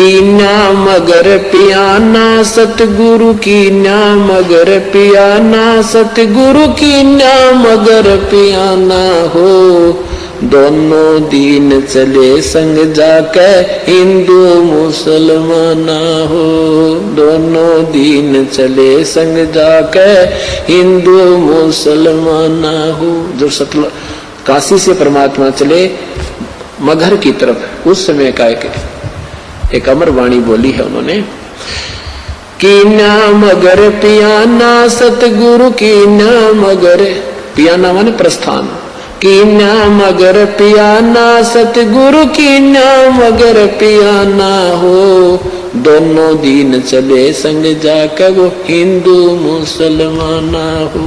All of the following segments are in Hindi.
कीन्या मगर पियाना सतगुरु कीन्या मगर पियाना सतगुरु कीन्या मगर पियाना हो। दोनों दीन चले संग जाके हिंदू मुसलमाना हो। दोनों दीन चले संग जाके हिंदू मुसलमाना हो। जो काशी से परमात्मा चले मगहर की तरफ, उस समय का एक अमर वाणी बोली है उन्होंने। कीन्या मगर पियाना सतगुरु कीन्या मगर, पियाना माने प्रस्थान, कीन्या मगर पियाना सतगुरु कीन्या मगर पियाना हो। दोनों दीन चले संग जाकर वो हिंदू मुसलमाना हो।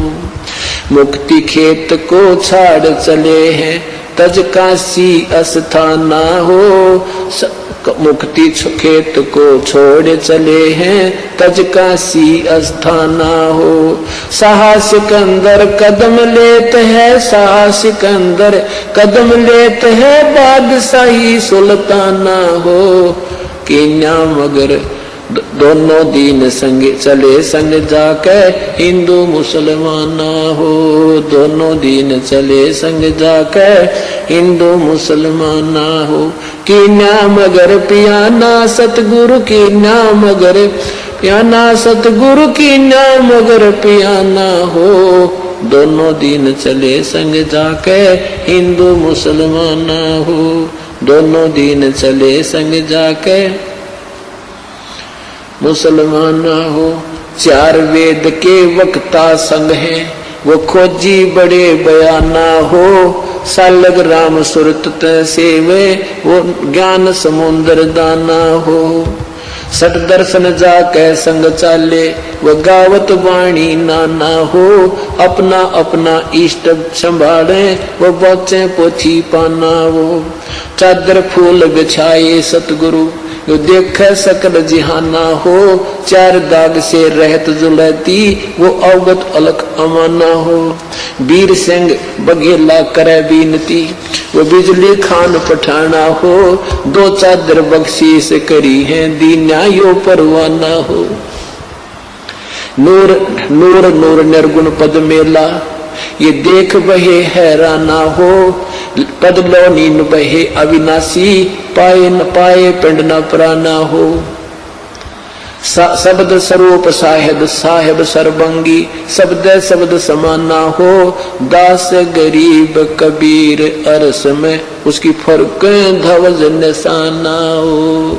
मुक्ति खेत को छाड़ चले हैं तज काशी अस्थाना हो। मुक्ति खेत को छोड़ चले हैं तज काशी अस्थाना हो। साहसिक अंदर कदम लेते हैं, साहसिक अंदर कदम लेते हैं बादशाही सुल्ताना हो। कीन्या मगर दोनों दीन संग चले संग जाके हिंदू मुसलमाना हो। दोनों दीन चले संग जाके हिंदू मुसलमाना हो। कीन्या मगर पियाना सतगुरु कीन्या मगर पियाना सतगुरु कीन्या मगर पियाना हो। दोनों दीन चले संग जाके हिंदू मुसलमाना हो। दोनों दीन चले संग जाके मुसलमाना हो। चार वेद के वक्ता संग हैं वो खोजी बड़े बयाना हो। सालग राम सुरत सेवे वो ज्ञान समुद्र दाना हो। सट दर्शन जाके संग चाले वो गावत वाणी नाना हो। अपना अपना इष्ट संभाले वो बचे पोथी पाना हो। चादर फूल बिछाए सतगुरु जो देख सकल जिहाना हो। चार दाग से रहत जुलती वो अवगत अलग अमाना हो। वीर सिंह बघेला करे बीनती वो बिजली खान पठाना हो। दो चादर बख्शीश करी है दीन्या यो परवाना हो। नूर नूर नूर निर्गुण पद मेला ये देख बहे हैराना हो। पद लो नीन बहे अविनाशी पाए न पाए पिंड न प्राना हो। शब्द स्वरूप साहेब साहेब सर्वंगी शब्द शब्द समाना हो। दास गरीब कबीर अरस में उसकी फर्क धवज निशाना हो।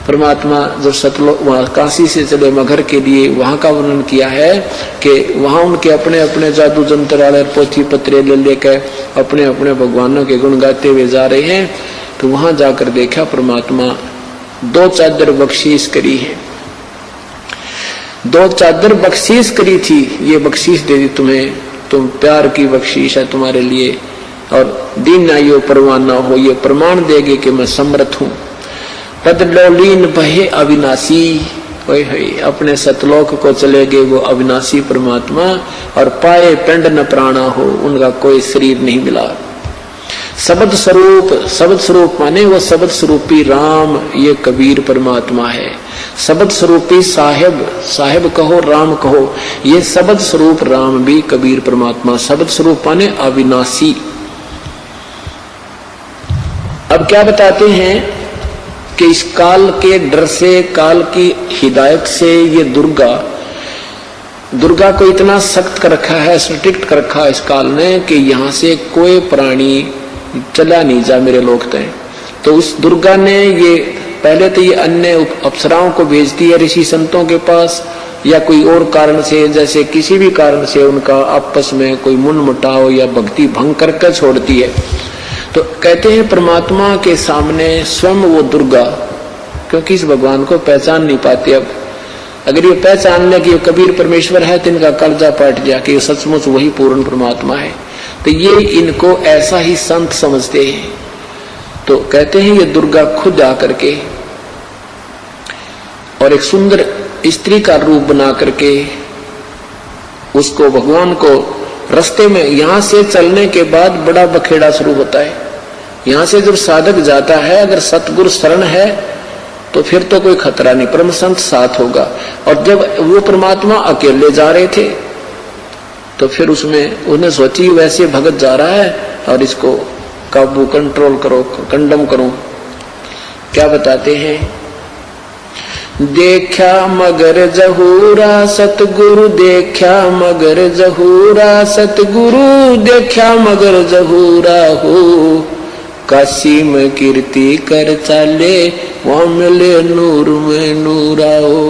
परमात्मा जो सतलोक वहां काशी से चले मगहर के लिए वहां का वर्णन किया है कि वहां उनके अपने अपने जादू जंत्र वाले पोथी पत्रे ले लेकर अपने अपने भगवानों के गुण गाते हुए जा रहे हैं। तो वहां जाकर देखा परमात्मा दो चादर बख्शीश करी है। दो चादर बख्शीश करी थी, ये बख्शीश दे दी तुम्हें, तुम प्यार की बख्शीश है तुम्हारे लिए। और दीन आयो परवाना हो, ये प्रमाण देगे कि मैं समर्थ हूं। पद लोलीन बहे अविनाशी, अपने सतलोक को चले गए वो अविनाशी परमात्मा। और पाए पिंड न प्राणा हो, उनका कोई शरीर नहीं मिला। शब्द स्वरूप, शब्द स्वरूप माने वो शब्द स्वरूपी राम, ये कबीर परमात्मा है। शब्द स्वरूपी साहेब, साहेब कहो राम कहो, ये शब्द स्वरूप राम भी कबीर परमात्मा। शब्द स्वरूप माने अविनाशी। अब क्या बताते हैं कि इस काल के डर से, काल की हिदायत से ये दुर्गा को इतना सख्त कर रखा है, स्ट्रिक्ट कर रखा है इस काल ने कि यहाँ से कोई प्राणी चला नहीं जा मेरे लोग तय। तो उस दुर्गा ने ये पहले तो ये अन्य अप्सराओं को भेजती है ऋषि संतों के पास, या कोई और कारण से, जैसे किसी भी कारण से उनका आपस में कोई मुनमुटाव या भक्ति भंग करके छोड़ती है। तो कहते हैं परमात्मा के सामने स्वयं वो दुर्गा, क्योंकि इस भगवान को पहचान नहीं पाते। अब अगर ये पहचान ले कि ये कबीर परमेश्वर है तो इनका कर्जा पट गया कि ये सचमुच वही पूर्ण परमात्मा है। तो ये इनको ऐसा ही संत समझते हैं। तो कहते हैं ये दुर्गा खुद आकर के और एक सुंदर स्त्री का रूप बना करके उसको, भगवान को रास्ते में, यहां से चलने के बाद बड़ा बखेड़ा शुरू होता है। यहां से जब साधक जाता है, अगर सतगुरु शरण है तो फिर तो कोई खतरा नहीं, परम संत साथ होगा। और जब वो परमात्मा अकेले जा रहे थे तो फिर उसमें उन्हें सोची वैसे भगत जा रहा है और इसको काबू कंट्रोल करो, कंडम करो। क्या बताते हैं, देखा मगर जहूरा सतगुरु, देखा मगर जहूरा सतगुरु, देखा मगर जहूरा हो, काशी में कीर्ति कर चाले, वहां मिले नूर में नूरा हो।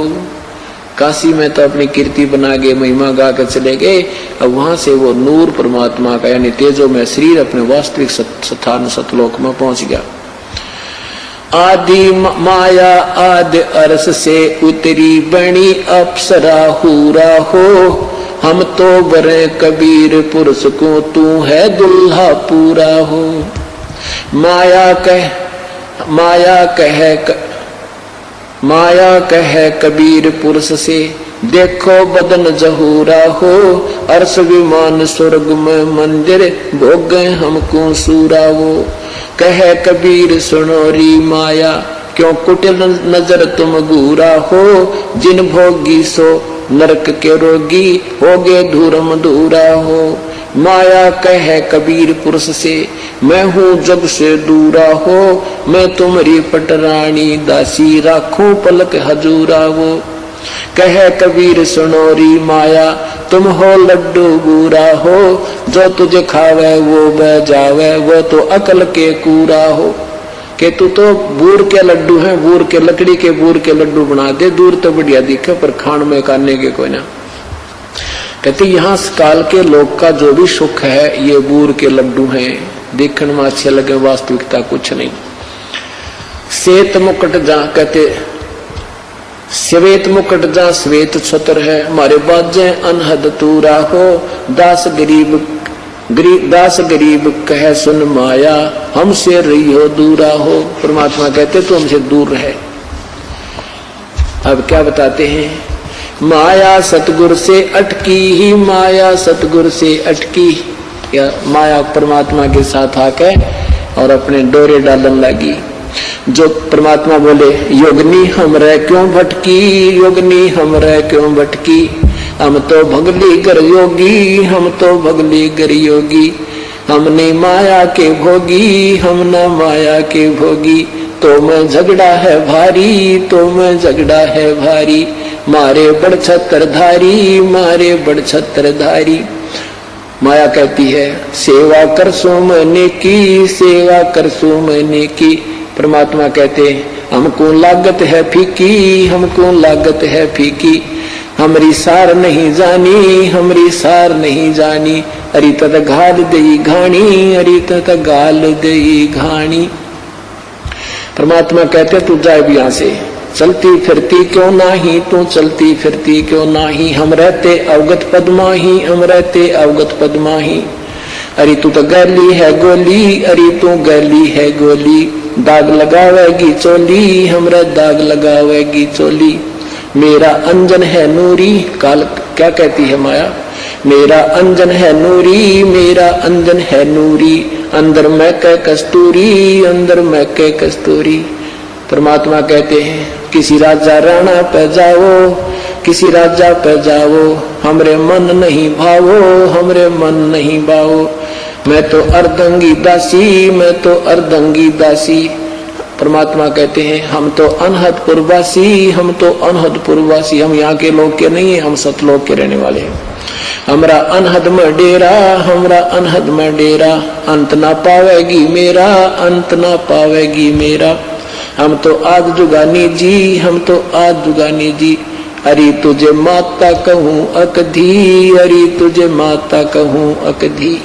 काशी में तो अपनी कीर्ति बना के महिमा गा कर चले गए, अब वहां से वो नूर परमात्मा का यानी तेजो में शरीर अपने वास्तविक स्थान सतलोक में पहुंच गया। आदि माया आदि अरस से उतरी बनी अप्सरा हूरा हो, हम तो बरे कबीर पुरुष को, तू है दुल्हा पूरा हो। माया कहे कबीर पुरुष से, देखो बदन जहूरा हो, अर्श विमान स्वर्ग में मंदिर, भोग गए हमको सूरा वो। कहे कबीर सुनो री माया, क्यों कुटिल नजर तुम घूरा हो, जिन भोगी सो नरक के रोगी, होगे धूरम धूरा हो। माया कहे कबीर पुरुष से, मैं हूँ जग से दूरा हो, मैं तुम्हारी पटरानी दासी, राखूं पलक हजूरा वो। कहे कबीर सुनो री माया, तुम हो लड्डू बूरा हो, जो तुझे खावे वो बह जावे, वो तो अकल के कूरा हो। कि तू तो बूर के लड्डू है, बूर के लकड़ी के बूर के लड्डू बना दे, दूर तो बढ़िया दिखे पर खान में काने के कोई ना। कहते यहाँ काल के लोग का जो भी सुख है ये बूर के लड्डू हैं, देखने में अच्छे लगे, वास्तविकता कुछ नहीं। श्वेत मुकुट जहाँ कहते श्वेत मुकुट जहाँ श्वेत छत्र है, हमारे बाजे अनहद तूरा हो, दास गरीब कहे सुन माया, हमसे रही हो दूरा हो। परमात्मा कहते तो हमसे दूर रहे। अब क्या बताते हैं, माया सतगुरु से अटकी ही, माया सतगुरु से अटकी, या माया परमात्मा के साथ आके और अपने डोरे डालन लगी। जो परमात्मा बोले योगनी हमरे क्यों भटकी, योगनी हमरे क्यों भटकी, हम तो भगली कर योगी, हम तो भगली कर योगी, हमने माया के भोगी, हम न माया के भोगी, तो मैं झगड़ा है भारी, तो मैं झगड़ा है भारी, मारे बड़ छत्रधारी, मारे बड़ छत्रधारी। माया कहती है सेवा कर सो मैंने की, सेवा कर सो मैंने की। परमात्मा कहते हमको लागत है फीकी, हमको लागत है फीकी, हमरी सार नहीं जानी, हमरी सार नहीं जानी, अरे तत घाल दई घाणी, अरे तत गाल दई घाणी। परमात्मा कहते तू जाए भी यहाँ से, चलती फिरती क्यों नाही, तू चलती फिरती क्यों नाही, हम रहते अवगत पद्मा ही, हम रहते अवगत पद्मा ही। अरे तू तो गैली है गोली, अरे तू गैली है गोली, दाग लगावेगी चोली, हमरा दाग लगावेगी चोली। मेरा अंजन है नूरी, काल क्या कहती है माया, मेरा अंजन है नूरी, मेरा अंजन है नूरी, अंदर मैं कह कस्तूरी, अंदर मैं कह कस्तूरी। परमात्मा कहते हैं किसी राजा राणा पे जाओ, किसी राजा पे जाओ, हमरे मन नहीं भावो, हमरे मन नहीं भावो, मैं तो अर्धंगी दासी, मैं तो अर्धंगी दासी। परमात्मा कहते हैं हम तो अनहदपुर वासी, हम तो अनहदपुर वासी, हम यहाँ के लोग के नहीं है, हम सतलोक के रहने वाले हैं। हमरा अनहद में डेरा, हमरा अनहद में डेरा, अंत ना पावेगी मेरा, अंत ना पावेगी मेरा। हम तो आज जुगानी जी, हम तो आज जुगानी जी, अरे तुझे माता कहूँ अकधी, अरे तुझे माता कहूँ अकधी।